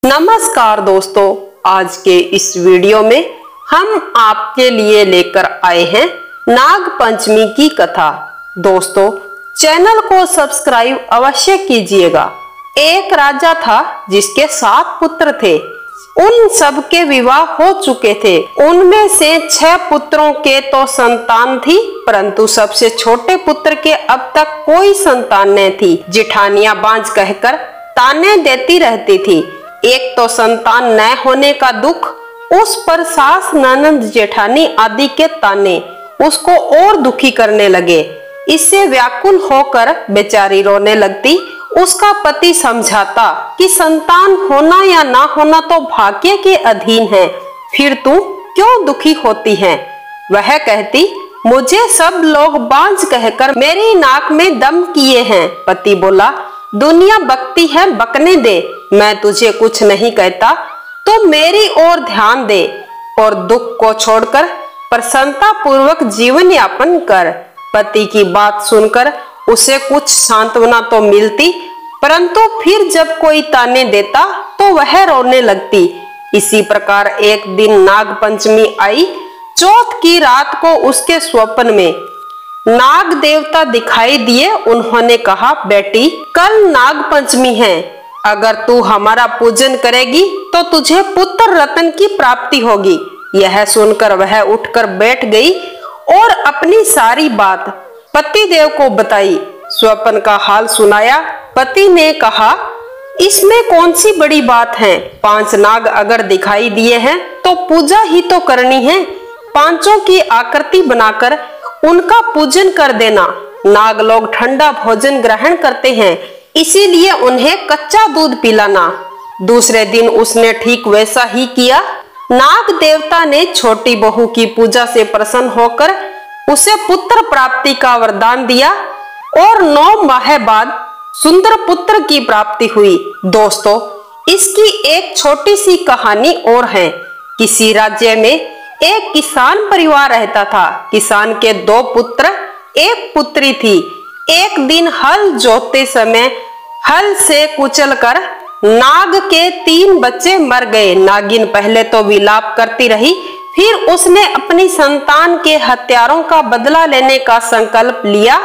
नमस्कार दोस्तों, आज के इस वीडियो में हम आपके लिए लेकर आए हैं नाग पंचमी की कथा। दोस्तों, चैनल को सब्सक्राइब अवश्य कीजिएगा। एक राजा था जिसके 7 पुत्र थे। उन सब के विवाह हो चुके थे। उनमें से 6 पुत्रों के तो संतान थी, परंतु सबसे छोटे पुत्र के अब तक कोई संतान नहीं थी। जिठानियां बांझ कहकर ताने देती रहती थी। एक तो संतान न होने का दुख, उस पर सास ननद जेठानी आदि के ताने उसको और दुखी करने लगे। इससे व्याकुल होकर बेचारी रोने लगती। उसका पति समझाता कि संतान होना या ना होना तो भाग्य के अधीन है, फिर तू क्यों दुखी होती है। वह कहती, मुझे सब लोग बांझ कहकर मेरी नाक में दम किए हैं। पति बोला, दुनिया बकती है, बकने दे, मैं तुझे कुछ नहीं कहता, तो मेरी ओर ध्यान दे और दुख को छोड़कर प्रसन्नता पूर्वक जीवन यापन कर। पति की बात सुनकर उसे कुछ सांत्वना तो मिलती, परंतु फिर जब कोई ताने देता तो वह रोने लगती। इसी प्रकार एक दिन नाग पंचमी आई। चौथ की रात को उसके स्वप्न में नाग देवता दिखाई दिए। उन्होंने कहा, बेटी, कल नाग पंचमी है, अगर तू हमारा पूजन करेगी तो तुझे पुत्र रत्न की प्राप्ति होगी। यह सुनकर वह उठकर बैठ गई और अपनी सारी बात पति देव को बताई। स्वप्न का हाल सुनाया। पति ने कहा, इसमें कौन सी बड़ी बात है। 5 नाग अगर दिखाई दिए हैं तो पूजा ही तो करनी है। 5 की आकृति बनाकर उनका पूजन कर देना। नाग लोग ठंडा भोजन ग्रहण करते हैं, इसीलिए उन्हें कच्चा दूध पिलाना। दूसरे दिन उसने ठीक वैसा ही किया। नाग देवता ने छोटी बहू की पूजा से प्रसन्न होकर उसे पुत्र प्राप्ति का वरदान दिया और 9 माह बाद सुंदर पुत्र की प्राप्ति हुई। दोस्तों, इसकी एक छोटी सी कहानी और है। किसी राज्य में एक किसान परिवार रहता था। किसान के 2 पुत्र, 1 पुत्री थी। एक दिन हल जोतते समय हल से कुचलकर नाग के 3 बच्चे मर गए। नागिन पहले तो विलाप करती रही, फिर उसने अपनी संतान के हत्यारों का बदला लेने का संकल्प लिया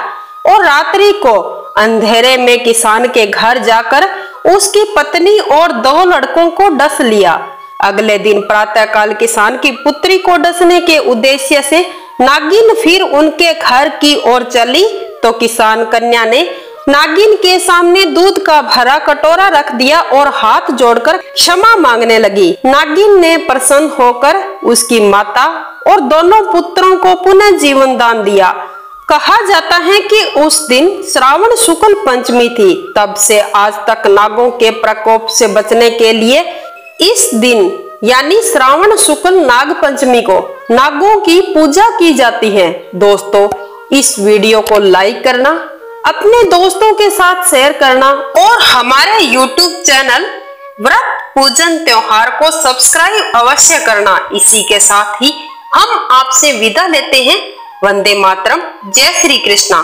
और रात्रि को अंधेरे में किसान के घर जाकर उसकी पत्नी और 2 लड़कों को डस लिया। अगले दिन प्रातःकाल किसान की पुत्री को डसने के उद्देश्य से नागिन फिर उनके घर की ओर चली तो किसान कन्या ने नागिन के सामने दूध का भरा कटोरा रख दिया और हाथ जोड़कर क्षमा मांगने लगी। नागिन ने प्रसन्न होकर उसकी माता और दोनों पुत्रों को पुनः जीवन दान दिया। कहा जाता है कि उस दिन श्रावण शुक्ल पंचमी थी। तब से आज तक नागों के प्रकोप से बचने के लिए इस दिन यानी श्रावण शुक्ल नाग पंचमी को नागों की पूजा की जाती है। दोस्तों, इस वीडियो को लाइक करना, अपने दोस्तों के साथ शेयर करना और हमारे YouTube चैनल व्रत पूजन त्योहार को सब्सक्राइब अवश्य करना। इसी के साथ ही हम आपसे विदा लेते हैं। वंदे मातरम। जय श्री कृष्णा।